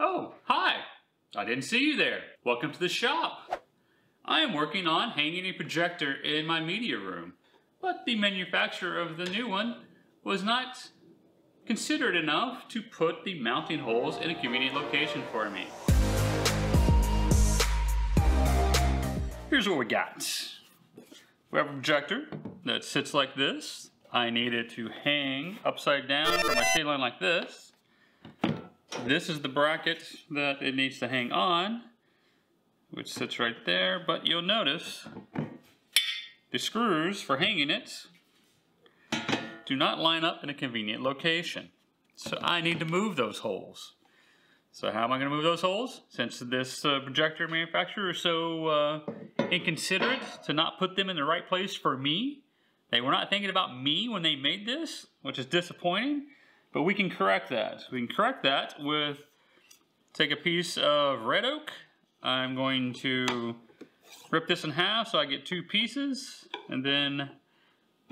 Oh, hi! I didn't see you there. Welcome to the shop. I am working on hanging a projector in my media room, but the manufacturer of the new one was not considerate enough to put the mounting holes in a convenient location for me. Here's what we got. We have a projector that sits like this. I need it to hang upside down from my ceiling like this. This is the bracket that it needs to hang on, which sits right there, but you'll notice the screws for hanging it do not line up in a convenient location. So I need to move those holes. So how am I going to move those holes? Since this projector manufacturer is so inconsiderate to not put them in the right place for me, they were not thinking about me when they made this, which is disappointing. But we can correct that. We can correct that with, take a piece of red oak. I'm going to rip this in half so I get two pieces and then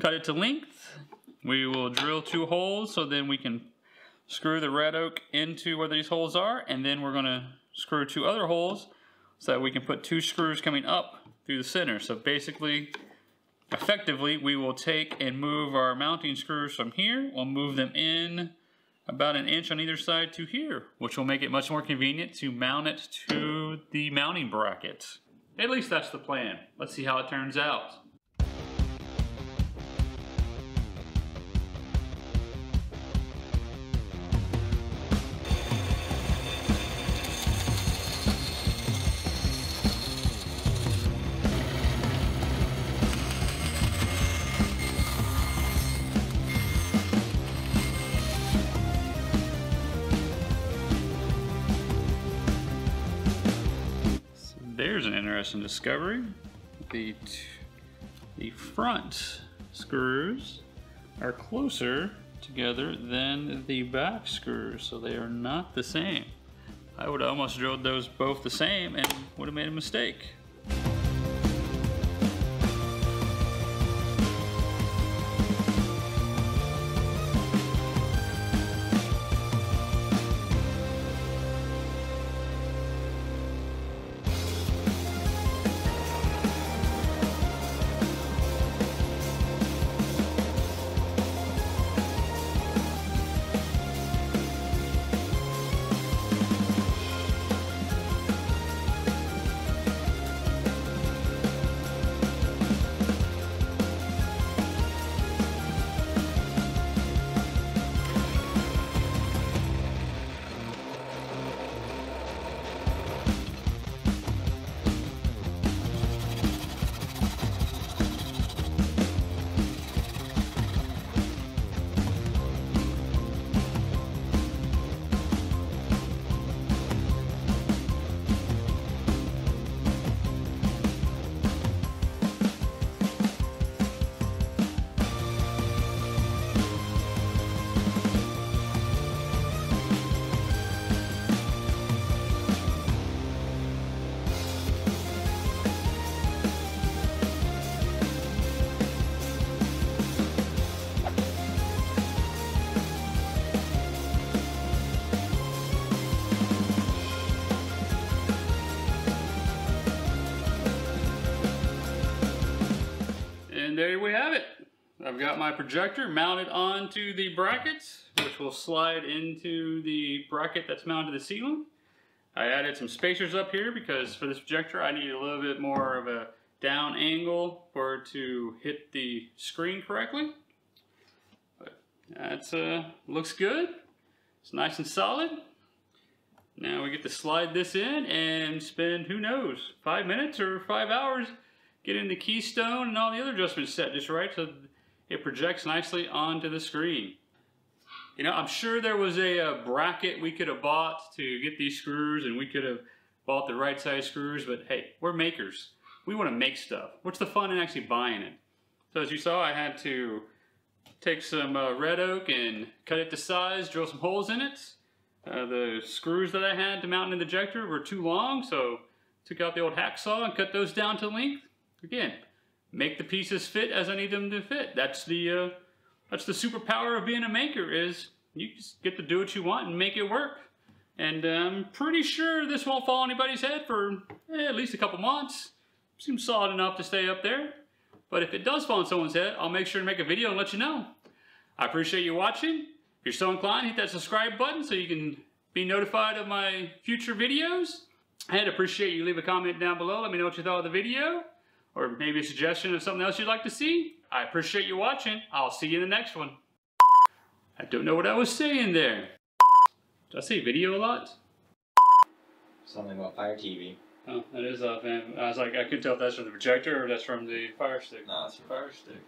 cut it to length. We will drill two holes so then we can screw the red oak into where these holes are, and then we're going to screw two other holes so that we can put two screws coming up through the center. So basically, effectively, we will take and move our mounting screws from here. We'll move them in about 1 inch on either side to here, which will make it much more convenient to mount it to the mounting bracket. At least that's the plan. Let's see how it turns out. There's an interesting discovery. The front screws are closer together than the back screws, so they are not the same. I would have almost drilled those both the same and would have made a mistake. And there we have it. I've got my projector mounted onto the brackets, which will slide into the bracket that's mounted to the ceiling. I added some spacers up here because for this projector I need a little bit more of a down angle for it to hit the screen correctly. But that's looks good. It's nice and solid. Now we get to slide this in and spend, who knows, 5 minutes or 5 hours getting the keystone and all the other adjustments set just right so it projects nicely onto the screen. You know, I'm sure there was a bracket we could have bought to get these screws, and we could have bought the right size screws, but hey, we're makers. We want to make stuff. What's the fun in actually buying it? So as you saw, I had to take some red oak and cut it to size, drill some holes in it. The screws that I had to mount in the projector were too long, so took out the old hacksaw and cut those down to length. Again, make the pieces fit as I need them to fit. That's the superpower of being a maker, is you just get to do what you want and make it work. And I'm pretty sure this won't fall on anybody's head for at least a couple months. Seems solid enough to stay up there. But if it does fall on someone's head, I'll make sure to make a video and let you know. I appreciate you watching. If you're so inclined, hit that subscribe button so you can be notified of my future videos. I'd appreciate you leave a comment down below. Let me know what you thought of the video. Or maybe a suggestion of something else you'd like to see. I appreciate you watching. I'll see you in the next one. I don't know what I was saying there. Did I say video a lot? Something about Fire TV. Oh, that is off. I was like, I couldn't tell if that's from the projector or that's from the Fire Stick. No, it's from Fire Stick.